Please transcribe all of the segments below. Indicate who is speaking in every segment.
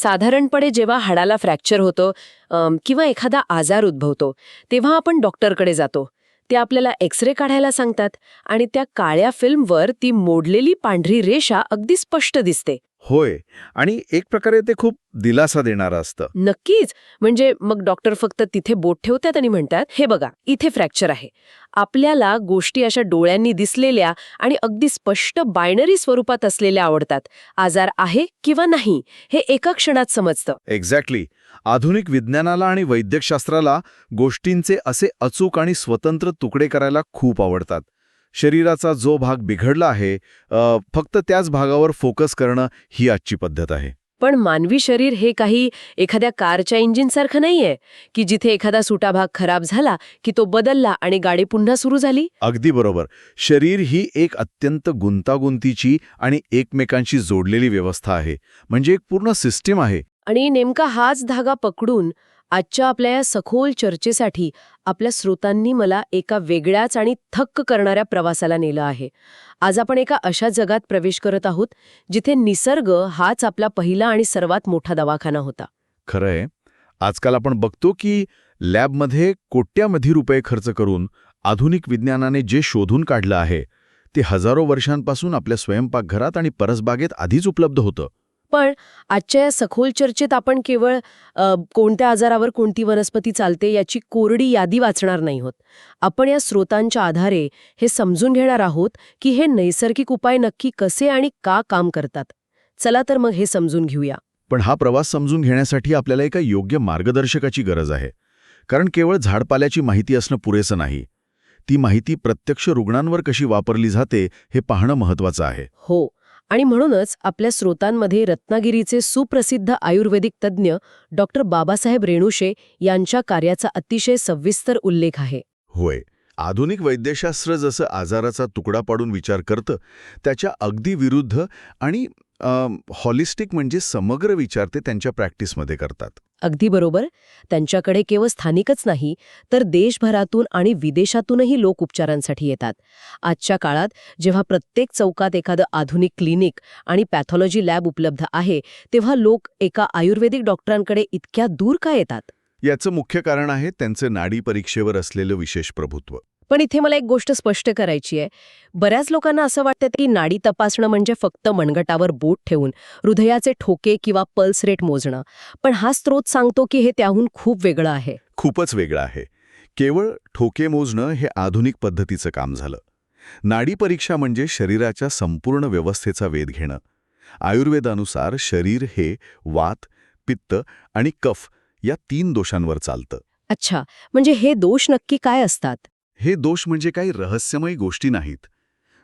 Speaker 1: साधारणपणे जेव्हा हाडाला फ्रॅक्चर होतं किंवा एखादा आजार उद्भवतो तेव्हा आपण डॉक्टरकडे जातो. ते आपल्याला एक्सरे काढायला सांगतात आणि त्या काळ्या फिल्मवर ती मोडलेली पांढरी रेषा अगदी स्पष्ट दिसते.
Speaker 2: होय, आणि एक प्रकारे ते खूप दिलासा देणारं असतं.
Speaker 1: नक्कीच. म्हणजे मग डॉक्टर फक्त तिथे बोट ठेवतात आणि म्हणतात, हे बघा इथे फ्रॅक्चर आहे. आपल्याला गोष्टी अशा डोळ्यांनी दिसलेल्या आणि अगदी स्पष्ट बायनरी स्वरूपात असलेल्या आवडतात. आजार आहे किंवा नाही हे एका क्षणात समजतं.
Speaker 2: एक्झॅक्टली. आधुनिक विज्ञानाला आणि वैद्यकशास्त्राला गोष्टींचे असे अचूक आणि स्वतंत्र तुकडे करायला खूप आवडतात. शरीराचा जो भाग बिघडला आहे फक्त त्याच भागावर फोकस करणं ही आजची पद्धत आहे.
Speaker 1: पण मानवी शरीर हे काही एखाद्या कारच्या इंजिनसारखं नाहीये की जिथे एखादा सुटा भाग खराब झाला की तो बदलला आणि गाडी पुन्हा सुरू झाली.
Speaker 2: अगदी बरोबर. शरीर ही एक अत्यंत गुंतागुंतीची आणि एकमेकांशी जोडलेली व्यवस्था आहे. म्हणजे एक पूर्ण सिस्टीम आहे.
Speaker 1: आणि नेमका हाच धागा पकडून आजच्या आपल्या या सखोल चर्चेसाठी आपल्या श्रोतांनी मला एका वेगळ्याच आणि थक्क करणाऱ्या प्रवासाला नेलं आहे. आज आपण एका अशा जगात प्रवेश करत आहोत जिथे निसर्ग हाच आपला पहिला आणि सर्वात मोठा दवाखाना होता.
Speaker 2: खरंय, आजकाल आपण बघतो की लॅबमध्ये कोट्यावधी रुपये खर्च करून आधुनिक विज्ञानाने जे शोधून काढलं आहे ते हजारो वर्षांपासून आपल्या स्वयंपाकघरात आणि परसबागेत आधीच उपलब्ध होतं.
Speaker 1: पण आजच्या या सखोल चर्चेत आपण केवळ कोणत्या आजारावर कोणती वनस्पती चालते याची कोरडी यादी वाचणार नाही आहोत. आपण या स्रोतांच्या आधारे हे समजून घेणार आहोत की हे नैसर्गिक उपाय नक्की कसे आणि का काम करतात. चला तर मग हे समजून घेऊया.
Speaker 2: पण हा प्रवास समजून घेण्यासाठी आपल्याला एका योग्य मार्गदर्शकाची गरज आहे. कारण केवळ झाडपाल्याची माहिती असणं पुरेसं नाही. ती माहिती प्रत्यक्ष रुग्णांवर कशी वापरली जाते हे पाहणं महत्त्वाचं आहे.
Speaker 1: हो, आणि म्हणूनच आपल्या स्रोतांमध्ये रत्नागिरीचे सुप्रसिद्ध आयुर्वेदिक तज्ज्ञ डॉक्टर बाबासाहेब रेणुशे यांच्या कार्याचा अतिशय सविस्तर उल्लेख आहे.
Speaker 2: होय, आधुनिक वैद्यशास्त्र जसं आजाराचा तुकडा पाडून विचार करतं त्याच्या अगदी विरुद्ध आणि हॉलिस्टिक म्हणजे समग्र विचार ते त्यांच्या प्रॅक्टिसमध्ये करतात.
Speaker 1: अगदी बरोबर. त्यांच्याकडे केवळ स्थानिकच नाही तर देशभरातून आणि विदेशातूनही लोक उपचारांसाठी येतात. आजच्या काळात जेव्हा प्रत्येक चौकात एखादं आधुनिक क्लिनिक आणि पॅथॉलॉजी लॅब उपलब्ध आहे तेव्हा लोक एका आयुर्वेदिक डॉक्टरांकडे इतक्या दूर का येतात?
Speaker 2: याचं मुख्य कारण आहे त्यांचे नाडी परीक्षेवर असलेलं विशेष प्रभुत्व.
Speaker 1: पण इथे मला एक गोष्ट स्पष्ट करायची आहे. बऱ्याच लोकांना असं वाटतं की नाडी तपासणं म्हणजे फक्त मनगटावर बोट ठेवून हृदयाचे ठोके किंवा पल्स रेट मोजणं. पण हा स्रोत सांगतो की हे त्याहून खूप वेगळं आहे.
Speaker 2: खूपच वेगळं आहे. केवळ ठोके मोजणं हे आधुनिक पद्धतीचं काम झालं. नाडी परीक्षा म्हणजे शरीराच्या संपूर्ण व्यवस्थेचा वेध घेणं. आयुर्वेदानुसार शरीर हे वात, पित्त आणि कफ या 3 दोषांवर चालतं.
Speaker 1: अच्छा, म्हणजे हे दोष नक्की काय असतात?
Speaker 2: हे दोष म्हणजे काही रहस्यमयी गोष्टी नाहीत.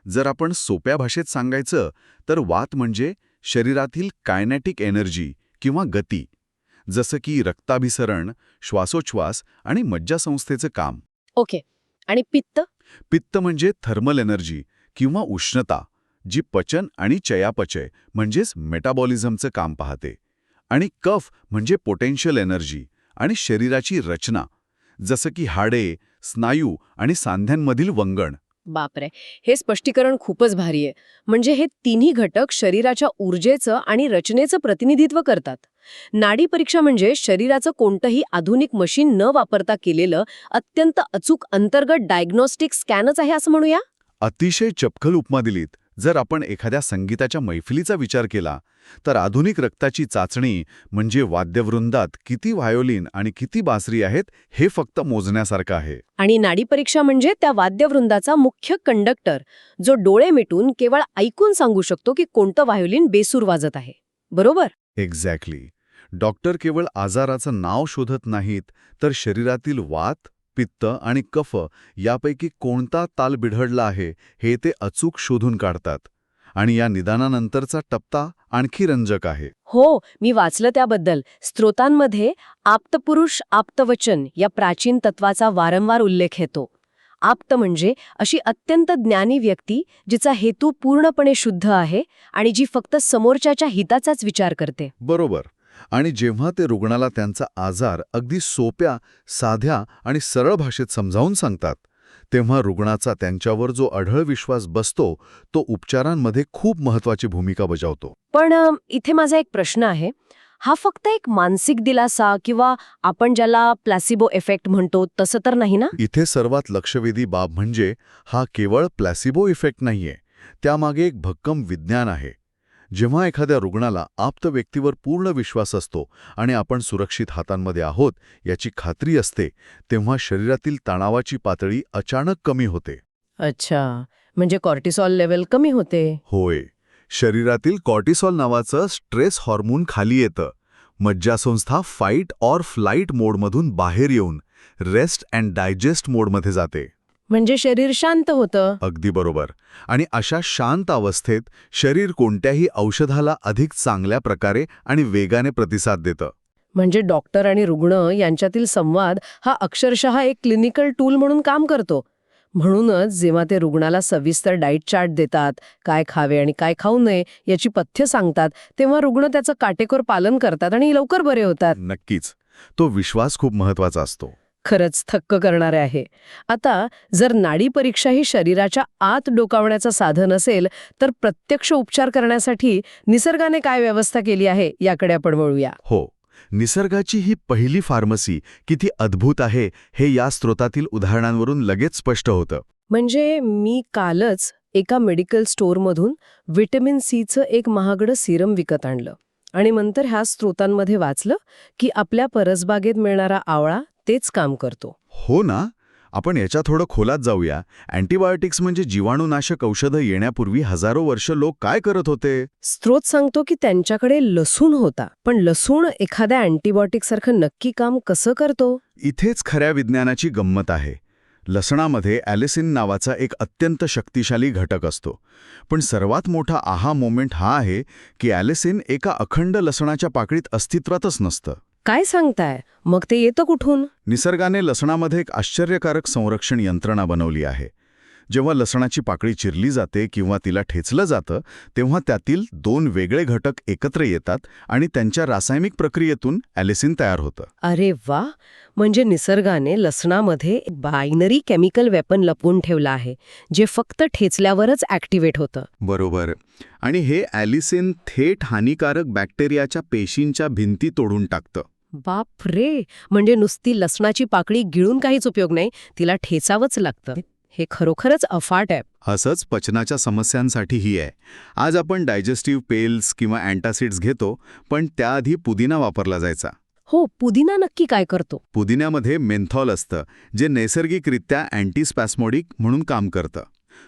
Speaker 2: जर आपण सोप्या भाषेत सांगायचं तर वात म्हणजे शरीरातील कायनेटिक एनर्जी किंवा गती, जसं की रक्ताभिसरण, श्वासोच्छवास आणि मज्जासंस्थेचं काम.
Speaker 1: ओके. आणि पित्त?
Speaker 2: पित्त म्हणजे थर्मल एनर्जी किंवा उष्णता, जी पचन आणि चयापचय म्हणजेच मेटाबॉलिझमचं काम पाहते. आणि कफ म्हणजे पोटेन्शियल एनर्जी आणि शरीराची रचना, जसं की हाडे, स्नायू आणि सांध्यांमधील वंगण.
Speaker 1: बापरे, हे स्पष्टीकरण खूपच भारी आहे. म्हणजे हे तिन्ही घटक शरीराच्या ऊर्जेचं आणि रचनेचं प्रतिनिधित्व करतात. नाडी परीक्षा म्हणजे शरीराचं कोणतंही आधुनिक मशीन न वापरता केलेलं अत्यंत अचूक अंतर्गत डायग्नोस्टिक स्कॅनच आहे असं म्हणूया.
Speaker 2: अतिशय चपखल उपमा दिलीत. जर आपण एखाद्या संगीताच्या मैफिलीचा विचार केला तर आधुनिक रक्ताची चाचणी म्हणजे वाद्यवृंदात किती व्हायोलिन आणि किती बासरी आहेत हे फक्त मोजण्यासारखं आहे.
Speaker 1: आणि नाडी परीक्षा म्हणजे त्या वाद्यवृंदाचा मुख्य कंडक्टर, जो डोळे मिटून केवळ ऐकून सांगू शकतो की कोणतं व्हायोलिन बेसूर वाजत आहे. बरोबर?
Speaker 2: एक्झॅक्टली. डॉक्टर केवळ आजाराचं नाव शोधत नाहीत तर शरीरातील वात, पित्त आणि कफ यापैकी कोणता ताल बिघडला आहे हे ते अचूक शोधून काढतात. आणि या निदानानंतरचा टप्पा आणखी रंजक आहे.
Speaker 1: हो, मी वाचलं त्याबद्दल. स्त्रोतांमध्ये आप्तपुरुष आप्तवचन या प्राचीन तत्वाचा वारंवार उल्लेख येतो. आप्त म्हणजे अशी अत्यंत ज्ञानी व्यक्ती जिचा हेतू पूर्णपणे शुद्ध आहे आणि जी फक्त समोरच्याच्या हिताचाच विचार करते.
Speaker 2: बरोबर. आणि जेव्हा ते रुग्णाला त्यांचा आजार अगदी सोप्या, साध्या आणि सरळ भाषेत समजावून सांगतात तेव्हा रुग्णाचा त्यांच्यावर जो अढळ विश्वास बसतो तो उपचारांमध्ये खूप महत्त्वाची भूमिका बजावतो.
Speaker 1: पण इथे माझा एक प्रश्न आहे. हा फक्त एक मानसिक दिलासा किंवा आपण ज्याला प्लॅसिबो इफेक्ट म्हणतो तसं तर नाही ना?
Speaker 2: इथे सर्वात लक्षवेधी बाब म्हणजे हा केवळ प्लॅसिबो इफेक्ट नाहीये, त्यामागे एक भक्कम विज्ञान आहे. जेव्हा एखाद्या रुग्णाला आप्त व्यक्तीवर पूर्ण विश्वास असतो आणि आपण सुरक्षित हातांमध्ये आहोत याची खात्री असते, तेव्हा शरीरातील तणावाची पातळी अचानक कमी होते.
Speaker 1: अच्छा, म्हणजे कॉर्टिसॉल लेवल कमी होते.
Speaker 2: होय, शरीरातील कॉर्टिसॉल नावाचं स्ट्रेस हॉर्मोन खाली येतं. मज्जासंस्था फाईट ऑर फ्लाईट मोडमधून बाहेर येऊन रेस्ट अँड डायजेस्ट मोडमध्ये जाते.
Speaker 1: म्हणजे शरीर शांत होतं.
Speaker 2: अगदी बरोबर. आणि अशा शांत अवस्थेत शरीर कोणत्याही औषधाला अधिक चांगल्या प्रकारे आणि वेगाने प्रतिसाद देतं.
Speaker 1: म्हणजे डॉक्टर आणि रुग्ण यांच्यातील संवाद हा अक्षरशः एक क्लिनिकल टूल म्हणून काम करतो. म्हणूनच जेव्हा ते रुग्णाला सविस्तर डाएट चार्ट देतात, काय खावे आणि काय खाऊ नये याची पथ्य सांगतात, तेव्हा रुग्ण त्याचं काटेकोर पालन करतात आणि लवकर बरे होतात.
Speaker 2: नक्कीच. तो विश्वास खूप महत्वाचा असतो.
Speaker 1: खरंच थक्क करणारे आहे. आता जर नाडी परीक्षा ही शरीराच्या आत डोकावण्याचं साधन असेल, तर प्रत्यक्ष उपचार करण्यासाठी निसर्गाने काय व्यवस्था केली आहे याकडे आपण वळूया.
Speaker 2: हो, निसर्गाची ही पहिली फार्मसी किती अद्भुत आहे हे या स्रोतातील उदाहरणांवरून लगेच स्पष्ट होतं.
Speaker 1: म्हणजे मी कालच एका मेडिकल स्टोअरमधून व्हिटॅमिन सीचं एक महागडं सिरम विकत आणलं आणि नंतर ह्या स्रोतांमध्ये वाचलं की आपल्या परसबागेत मिळणारा आवळा तेच काम करतो.
Speaker 2: हो ना. आपण याच्या थोडं खोलात जाऊया. अँटीबायोटिक्स म्हणजे जीवाणूनाशक औषधं येण्यापूर्वी हजारो वर्ष लोक काय करत होते?
Speaker 1: स्रोत सांगतो की त्यांच्याकडे लसूण होता, पण लसूण एखाद्या अँटीबायोटिकसारखं नक्की काम कसं करतो?
Speaker 2: इथेच खऱ्या विज्ञानाची गंमत आहे. लसणामध्ये ॲलिसिन नावाचा एक अत्यंत शक्तिशाली घटक असतो. पण सर्वात मोठा आहा मोमेंट हा आहे की ॲलिसिन एका अखंड लसणाच्या पाकळीत अस्तित्वातच नसतं.
Speaker 1: काय सांगताय? मग ते येतं कुठून?
Speaker 2: निसर्गाने लसणामध्ये एक आश्चर्यकारक संरक्षण यंत्रणा बनवली आहे. जेव्हा लसणाची पाकळी चिरली जाते किंवा तिला ठेचलं जातं, तेव्हा त्यातील दोन वेगळे घटक एकत्र येतात आणि त्यांच्या रासायनिक प्रक्रियेतून ॲलिसिन तयार होतं.
Speaker 1: अरे वा, म्हणजे निसर्गाने लसणामध्ये बायनरी केमिकल वेपन लपवून ठेवलं आहे, जे फक्त ठेचल्यावरच ॲक्टिव्हेट होतं.
Speaker 2: बरोबर. आणि हे ॲलिसिन थेट हानिकारक बॅक्टेरियाच्या पेशींच्या भिंती तोडून टाकतं.
Speaker 1: बाप रे, म्हणजे नुसती लसणाची पाकळी गिळून काहीच उपयोग नाही, तिला ठेचावंच लागतं. हे खरोखरच अफाट आहे.
Speaker 2: असंच पचनाच्या समस्यांसाठीही आहे. आज आपण डायजेस्टिव्ह पेल्स किंवा अँटासिड्स घेतो, पण त्याआधी पुदिना वापरला जायचा.
Speaker 1: हो, पुदिना नक्की काय करतो?
Speaker 2: पुदिन्यामध्ये मेन्थॉल असतं, जे नैसर्गिकरित्या अँटीस्पॅस्मोडिक म्हणून काम करतं.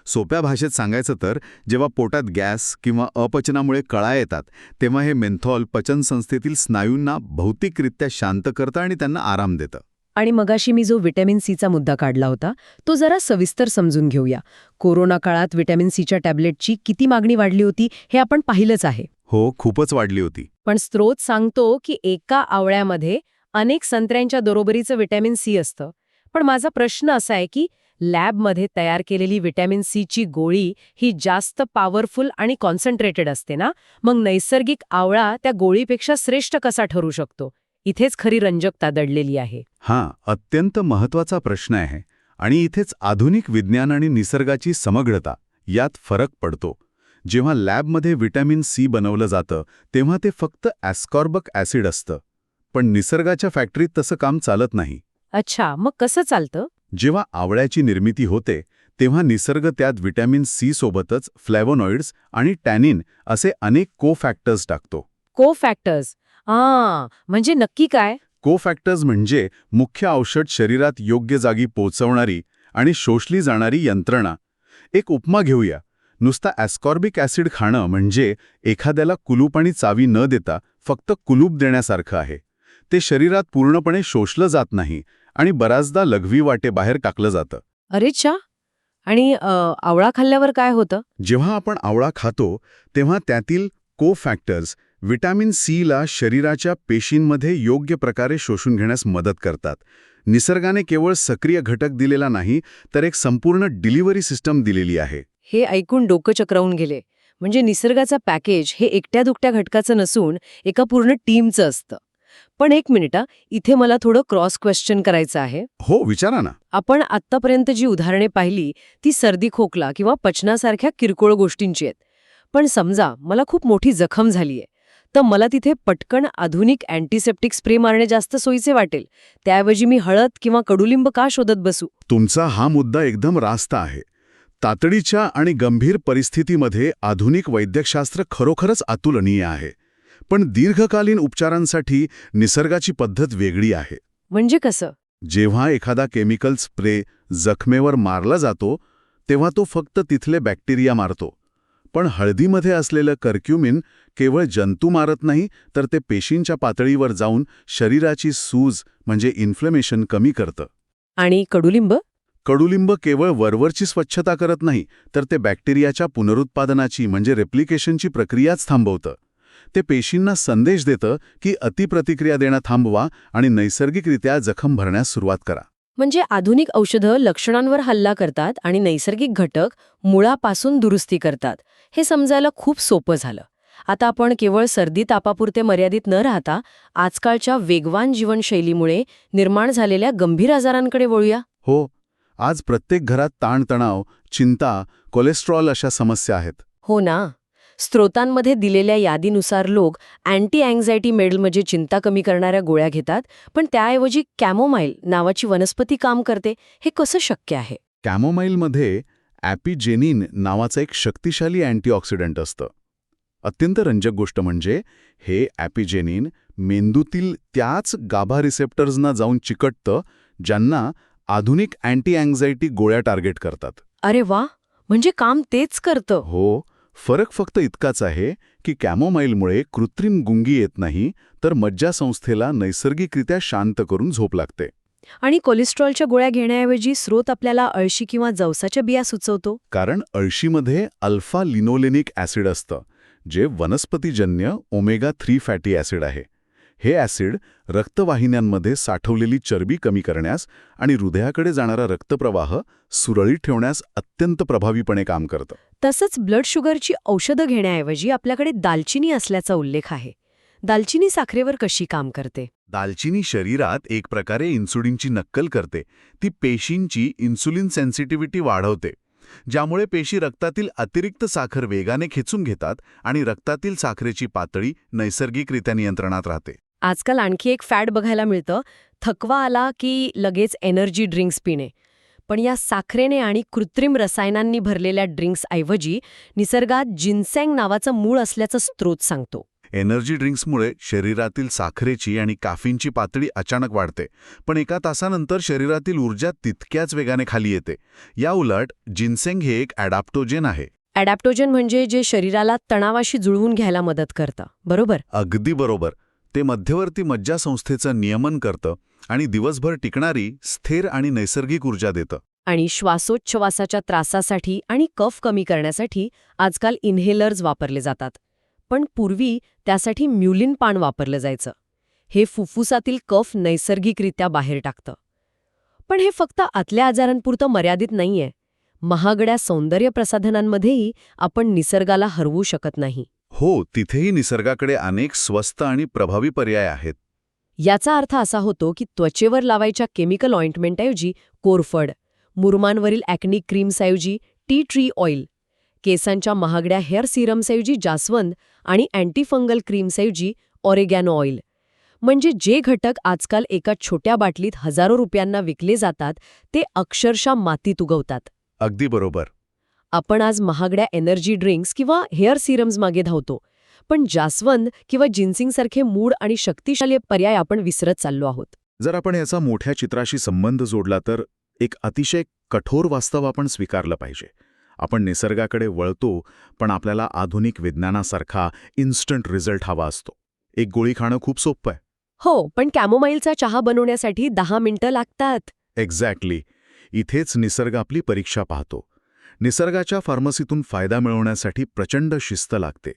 Speaker 2: सोप्या भाषेत सांगायचं तर जेव्हा पोटात गॅस किंवा अपचनामुळे कळा येतात, तेव्हा हे मेन्थॉल पचनसंस्थेतील स्नायूंना भौतिकरित्या शांत करतं आणि त्यांना आराम देतं.
Speaker 1: आणि मगाशी मी जो व्हिटॅमिन सीचा मुद्दा काढला होता, तो जरा सविस्तर समजून घेऊया. कोरोना काळात व्हिटॅमिन सीच्या टॅब्लेटची किती मागणी वाढली होती हे आपण पाहिलंच आहे.
Speaker 2: हो, खूपच वाढली होती.
Speaker 1: पण स्रोत सांगतो की एका आवळ्यामध्ये अनेक संत्र्यांच्या बरोबरीचं व्हिटॅमिन सी असतं. पण माझा प्रश्न असा आहे की लॅबमध्ये तयार केलेली व्हिटॅमिन सीची गोळी ही जास्त पॉवरफुल आणि कॉन्सन्ट्रेटेड असते ना, मग नैसर्गिक आवळा त्या गोळीपेक्षा श्रेष्ठ कसा ठरू शकतो? इथेच खरी रंजकता दडलेली आहे.
Speaker 2: हां, अत्यंत महत्वाचा प्रश्न आहे. आणि इथेच आधुनिक विज्ञान आणि निसर्गाची समग्रता यात फरक पडतो. जेव्हा लॅबमध्ये व्हिटॅमिन सी बनवलं जातं, तेव्हा ते फक्त ॲस्कॉर्बिक ॲसिड असतं. पण निसर्गाच्या फॅक्टरीत तसं काम चालत नाही.
Speaker 1: अच्छा, मग कसं चालतं?
Speaker 2: जेव्हा आवळ्याची निर्मिती होते, तेव्हा निसर्ग त्यात व्हिटॅमिन सी सोबतच फ्लॅव्होनॉइड्स आणि टॅनिन असे अनेक कोफॅक्टर्स टाकतो.
Speaker 1: कोफॅक्टर्स? म्हणजे नक्की काय?
Speaker 2: कोफॅक्टर्स म्हणजे मुख्य औषध शरीरात योग्य जागी पोहोचवणारी आणि शोषली जाणारी यंत्रणा. एक उपमा घेऊया. नुसता ॲस्कॉर्बिक ॲसिड खाणं म्हणजे एखाद्याला कुलूप आणि चावी न देता फक्त कुलूप देण्यासारखं आहे. ते शरीरात पूर्णपणे शोषलं जात नाही आणि बराचदा लघवी वाटेबाहेर टाकलं जातं.
Speaker 1: अरेच्छा! आणि आवळा खाल्ल्यावर काय होतं?
Speaker 2: जेव्हा आपण आवळा खातो, तेव्हा त्यातील कोफॅक्टर्स व्हिटॅमिन सीला शरीराच्या पेशींमध्ये योग्य प्रकारे शोषून घेण्यास मदत करतात. निसर्गाने केवळ सक्रिय घटक दिलेला नाही, तर एक संपूर्ण डिलिव्हरी सिस्टम दिलेली आहे.
Speaker 1: हे ऐकून डोकं चक्रावून गेले. म्हणजे निसर्गाचा पॅकेज हे एकट्या दुकट्या घटकाचं नसून एका पूर्ण टीमचं असतं. पण एक मिनिट, इथे मला थोडं क्रॉस क्वेश्चन करायचं आहे.
Speaker 2: हो, विचारा ना.
Speaker 1: आपण आत्तापर्यंत जी उदाहरणे पाहिली ती सर्दी खोकला किंवा पचनासारख्या किरकोळ गोष्टींची आहेत. पण समजा मला खूप मोठी जखम झालीये, तर मला तिथे पटकन आधुनिक अँटीसेप्टिक स्प्रे मारणे जास्त सोयीचे वाटेल. त्याऐवजी मी हळद किंवा कडुलिंब का शोधत बसू?
Speaker 2: तुमचा हा मुद्दा एकदम रास्त आहे. तातडीच्या आणि गंभीर परिस्थितीमध्ये आधुनिक वैद्यकशास्त्र खरोखरच अतुलनीय आहे. पण दीर्घकालीन उपचारांसाठी निसर्गाची पद्धत वेगळी आहे.
Speaker 1: म्हणजे कसं?
Speaker 2: जेव्हा एखादा केमिकल स्प्रे जखमेवर मारला जातो तेव्हा तो फक्त तिथले बॅक्टेरिया मारतो. पण हळदीमध्ये असलेलं कर्क्युमिन केवळ जंतू मारत नाही, तर ते पेशींच्या पातळीवर जाऊन शरीराची सूज म्हणजे इन्फ्लेमेशन कमी करतं.
Speaker 1: आणि कडुलिंब?
Speaker 2: कडुलिंब केवळ वरवरची स्वच्छता करत नाही, तर ते बॅक्टेरियाच्या पुनरुत्पादनाची म्हणजे रेप्लिकेशनची प्रक्रियाच थांबवतं. ते पेशींना संदेश देतं की अतिप्रतिक्रिया देणं थांबवा आणि नैसर्गिकरित्या जखम भरण्यास सुरुवात करा.
Speaker 1: म्हणजे आधुनिक औषधं लक्षणांवर हल्ला करतात आणि नैसर्गिक घटक मुळापासून दुरुस्ती करतात. हे समजायला खूप सोपं झालं. आता आपण केवळ सर्दी तापापुरते मर्यादित न राहता आजकालच्या वेगवान जीवनशैलीमुळे निर्माण झालेल्या गंभीर आजारांकडे वळूया.
Speaker 2: हो, आज प्रत्येक घरात ताणतणाव, चिंता, कोलेस्ट्रॉल अशा समस्या आहेत.
Speaker 1: हो ना. स्त्रोतांमध्ये दिलेल्या यादीनुसार लोक अँटी अँक्झायटी मेडल म्हणजे चिंता कमी करणाऱ्या गोळ्या घेतात, पण त्याऐवजी कॅमोमाईल नावाची वनस्पती काम करते. हे कसं शक्य आहे?
Speaker 2: कॅमोमाईलमध्ये ॲपिजेनिन नावाचं एक शक्तिशाली अँटीऑक्सिडंट असतं. अत्यंत रंजक गोष्ट म्हणजे हे ॲपिजेनिन मेंदूतील त्याच गाभा रिसेप्टर्सना जाऊन चिकटतं ज्यांना आधुनिक अँटी अँक्झायटी गोळ्या टार्गेट करतात.
Speaker 1: अरे वा, म्हणजे काम तेच करतं.
Speaker 2: हो, फरक फक्त इतकाच आहे की कॅमोमाईलमुळे कृत्रिम गुंगी येत नाही, तर मज्जासंस्थेला नैसर्गिकरित्या शांत करून झोप लागते.
Speaker 1: आणि कोलेस्ट्रॉलच्या गोळ्या घेण्याऐवजी स्रोत आपल्याला अळशी किंवा जवसाच्या बिया सुचवतो.
Speaker 2: कारण अळशीमध्ये अल्फा लिनोलेनिक ॲसिड असतं, जे वनस्पतीजन्य ओमेगा-3 फॅटी ॲसिड आहे. हे ॲसिड रक्तवाहिन्यांमध्ये साठवलेली चरबी कमी करण्यास आणि हृदयाकडे जाणारा रक्तप्रवाह सुरळीत ठेवण्यास अत्यंत प्रभावीपणे काम करतं.
Speaker 1: तसंच ब्लड शुगरची औषधं घेण्याऐवजी आपल्याकडे दालचिनी असल्याचा उल्लेख आहे. दालचिनी साखरेवर कशी काम करते?
Speaker 2: दालचिनी शरीरात एक प्रकारे इन्सुलिनची नक्कल करते. ती पेशींची इन्सुलिन सेन्सिटिव्हिटी वाढवते, ज्यामुळे पेशी रक्तातील अतिरिक्त साखर वेगाने खेचून घेतात आणि रक्तातील साखरेची पातळी नैसर्गिकरित्या नियंत्रणात राहते.
Speaker 1: आजकाल आणखी एक फॅड बघायला मिळतं. थकवा आला की लगेच एनर्जी ड्रिंक्स पिणे. पण या साखरेने आणि कृत्रिम रसायनांनी भरलेल्या ड्रिंक्सऐवजी निसर्गात जिन्सेंग नावाचं मूळ असल्याचा स्रोत सांगतो.
Speaker 2: एनर्जी ड्रिंक्समुळे शरीरातील साखरेची आणि कॅफीनची पातळी अचानक वाढते, पण एका तासानंतर शरीरातील ऊर्जा तितक्याच वेगाने खाली येते. या उलट जिन्सेंग हे एक ॲडॅप्टोजेन आहे.
Speaker 1: ॲडॅप्टोजन म्हणजे जे शरीराला तणावाशी जुळवून घ्यायला मदत करतं, बरोबर?
Speaker 2: अगदी बरोबर. ते मध्यवर्ती मज्जासंस्थेचं नियमन करतं आणि दिवसभर टिकणारी स्थिर आणि नैसर्गिक ऊर्जा देतं.
Speaker 1: आणि श्वासोच्छवासाच्या त्रासासाठी आणि कफ कमी करण्यासाठी आजकाल इन्हेलर्स वापरले जातात. पण पूर्वी त्यासाठी म्युलिन पान वापरलं जायचं. हे फुफ्फुसातील कफ नैसर्गिकरित्या बाहेर टाकतं. पण हे फक्त आतल्या आजारांपुरतं मर्यादित नाहीये. महागड्या सौंदर्य प्रसाधनांमध्येही आपण निसर्गाला हरवू शकत नाही.
Speaker 2: हो, तिथेही निसर्गाकडे अनेक स्वस्त आणि प्रभावी पर्याय आहेत.
Speaker 1: याचा अर्थ असा होतो की त्वचेवर लावायच्या केमिकल ऑइंटमेंटऐवजी कोरफड, मुरुमांवरील ॲक्नी क्रीम्सऐवजी टी ट्री ऑइल, केसांच्या महागड्या हेअर सिरम्सऐवजी जास्वंद आणि अँटीफंगल क्रीम्सऐवजी ऑरेगॅनो ऑइल. म्हणजे जे घटक आजकाल एका छोट्या बाटलीत हजारो रुपयांना विकले जातात, ते अक्षरशः मातीत उगवतात.
Speaker 2: अगदी बरोबर.
Speaker 1: आपण आज महागड्या एनर्जी ड्रिंक्स किंवा हेअर सिरम्स मागे धावतो, पण जास्वंद किंवा जिन्सिंगसारखे मूळ आणि शक्तिशाली पर्याय आपण विसरत चाललो आहोत.
Speaker 2: जर आपण याचा मोठ्या चित्राशी संबंध जोडला तर एक अतिशय कठोर वास्तव आपण स्वीकारलं पाहिजे. आपण निसर्गाकडे वळतो, पण आपल्याला आधुनिक विज्ञानासारखा इन्स्टंट रिझल्ट हवा असतो. एक गोळी खाणं खूप सोपं आहे.
Speaker 1: हो, पण कॅमोमाईलचा चहा बनवण्यासाठी 10 मिनिटं लागतात.
Speaker 2: एक्झॅक्टली. इथेच निसर्ग आपली परीक्षा पाहतो. निसर्गाच्या फार्मसीतून फायदा मिळवण्यासाठी प्रचंड शिस्त लागते.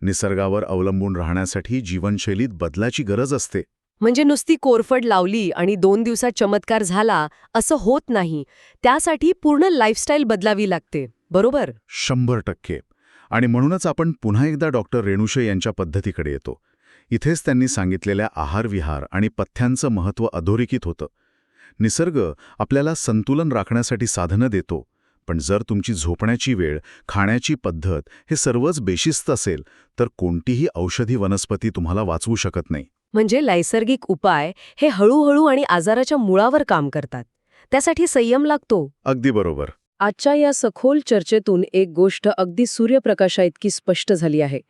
Speaker 2: निसर्गावर अवलंबून राहण्यासाठी जीवनशैलीत बदलाची गरज असते.
Speaker 1: म्हणजे नुसती कोरफड लावली आणि 2 दिवसात चमत्कार झाला असं होत नाही. त्यासाठी पूर्ण लाईफस्टाईल बदलावी लागते, बरोबर?
Speaker 2: 100%. आणि म्हणूनच आपण पुन्हा एकदा डॉक्टर रेणुशे यांच्या पद्धतीकडे येतो. इथेच त्यांनी सांगितलेल्या आहारविहार आणि पथ्यांचं महत्त्व अधोरेखित होतं. निसर्ग आपल्याला संतुलन राखण्यासाठी साधनं देतो, पण जर तुमची झोपण्याची वेळ, खाण्याची पद्धत हे सर्वच बेशिस्त असेल तर कोणतीही औषधी वनस्पती तुम्हाला वाचवू शकत नाही.
Speaker 1: म्हणजे नैसर्गिक उपाय हे हळूहळू आणि आजाराच्या मुळावर काम करतात. त्यासाठी संयम लागतो.
Speaker 2: अगदी बरोबर.
Speaker 1: आजच्या या सखोल चर्चेतून एक गोष्ट अगदी सूर्यप्रकाशाइतकी स्पष्ट झाली आहे.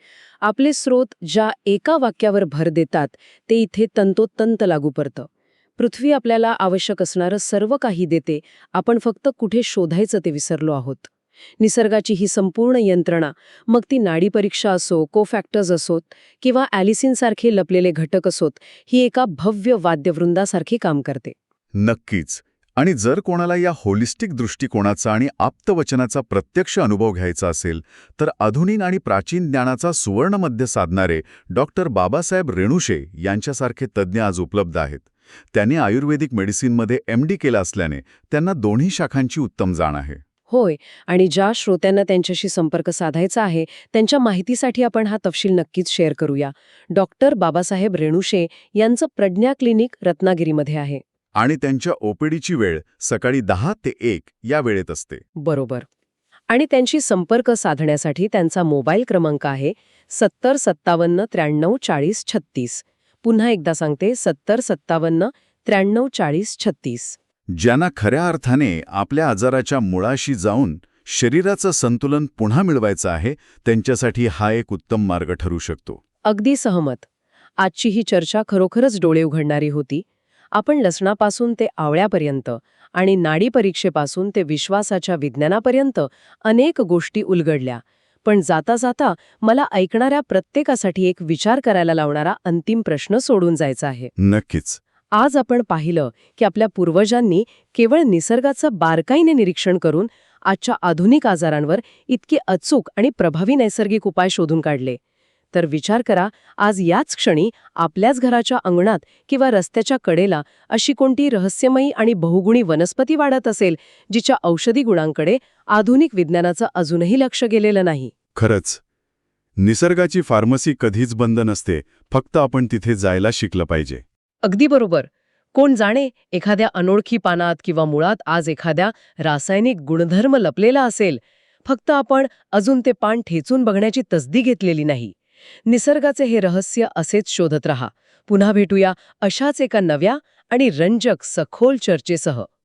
Speaker 1: आपले स्रोत ज्या एका वाक्यावर भर देतात ते इथे तंतोतंत लागू पडतं. पृथ्वी आपल्याला आवश्यक असणारं सर्व काही देते, आपण फक्त कुठे शोधायचं ते विसरलो आहोत. निसर्गाची ही संपूर्ण यंत्रणा, मग ती नाडी परीक्षा असो, कोफॅक्टर्स असोत किंवा ॲलिसिनसारखे लपलेले घटक असोत, ही एका भव्य वाद्यवृंदासारखी काम करते.
Speaker 2: नक्कीच. आणि जर कोणाला या होलिस्टिक दृष्टिकोनाचा आणि आप्तवचनाचा प्रत्यक्ष अनुभव घ्यायचा असेल तर आधुनिक आणि प्राचीन ज्ञानाचा सुवर्णमध्य साधणारे डॉक्टर बाबासाहेब रेणुशे यांच्यासारखे तज्ज्ञ आज उपलब्ध आहेत. त्यांनी आयुर्वेदिक मेडिसिनमध्ये MD केलं असल्याने त्यांना दोन्ही शाखांची उत्तम जाण आहे.
Speaker 1: होय, आणि ज्या श्रोत्यांना त्यांच्याशी संपर्क साधायचा आहे त्यांच्या माहितीसाठी आपण हा तपशील नक्कीच शेअर करूया. डॉक्टर बाबासाहेब रेणुशे यांचं प्रज्ञा क्लिनिक रत्नागिरीमध्ये आहे.
Speaker 2: आणि त्यांच्या OPDची वेळ सकाळी 10 ते 1 या वेळेत असते.
Speaker 1: बरोबर. आणि त्यांची संपर्क साधण्यासाठी त्यांचा मोबाईल क्रमांक आहे 70 57 93 40 36. पुन्हा एकदा सांगते 70 57 93 40 36.
Speaker 2: ज्यांना खऱ्या अर्थाने आपल्या आजाराच्या मुळाशी जाऊन शरीराचं संतुलन पुन्हा मिळवायचं आहे त्यांच्यासाठी हा एक उत्तम मार्ग ठरू शकतो.
Speaker 1: अगदी सहमत. आजची ही चर्चा खरोखरच डोळे उघडणारी होती. आपण लसणापासून ते आवळ्यापर्यंत आणि नाडी परीक्षेपासून ते विश्वासाच्या विज्ञानापर्यंत अनेक गोष्टी उलगडल्या. पण जाता जाता मला ऐकणाऱ्या प्रत्येकासाठी एक विचार करायला लावणारा अंतिम प्रश्न सोडून जायचा आहे.
Speaker 2: नक्कीच.
Speaker 1: आज आपण पाहिलं की आपल्या पूर्वजांनी केवळ निसर्गाचं बारकाईने निरीक्षण करून आजच्या आधुनिक आजारांवर इतके अचूक आणि प्रभावी नैसर्गिक उपाय शोधून काढले. तर विचार करा, आज याच क्षणी आपल्याच घराच्या अंगणात किंवा रस्त्याच्या कडेला अशी कोणती रहस्यमयी आणि बहुगुणी वनस्पती वाढत असेल जिच्या औषधी गुणांकडे आधुनिक विज्ञानाचं अजूनही लक्ष गेलेलं नाही.
Speaker 2: खरंच. निसर्गाची फार्मसी कधीच बंद नसते, फक्त आपण तिथे जायला शिकलं पाहिजे.
Speaker 1: अगदी बरोबर. कोण जाणे, एखाद्या अनोळखी पानात किंवा मुळात आज एखाद्या रासायनिक गुणधर्म लपलेला असेल. फक्त आपण अजून ते पान ठेचून बघण्याची तसदी घेतलेली नाही. निसर्गाचे हे रहस्य असेच शोधत रहा. पुन्हा भेटूया अशाच एका नव्या आणि रंजक सखोल चर्चेसह.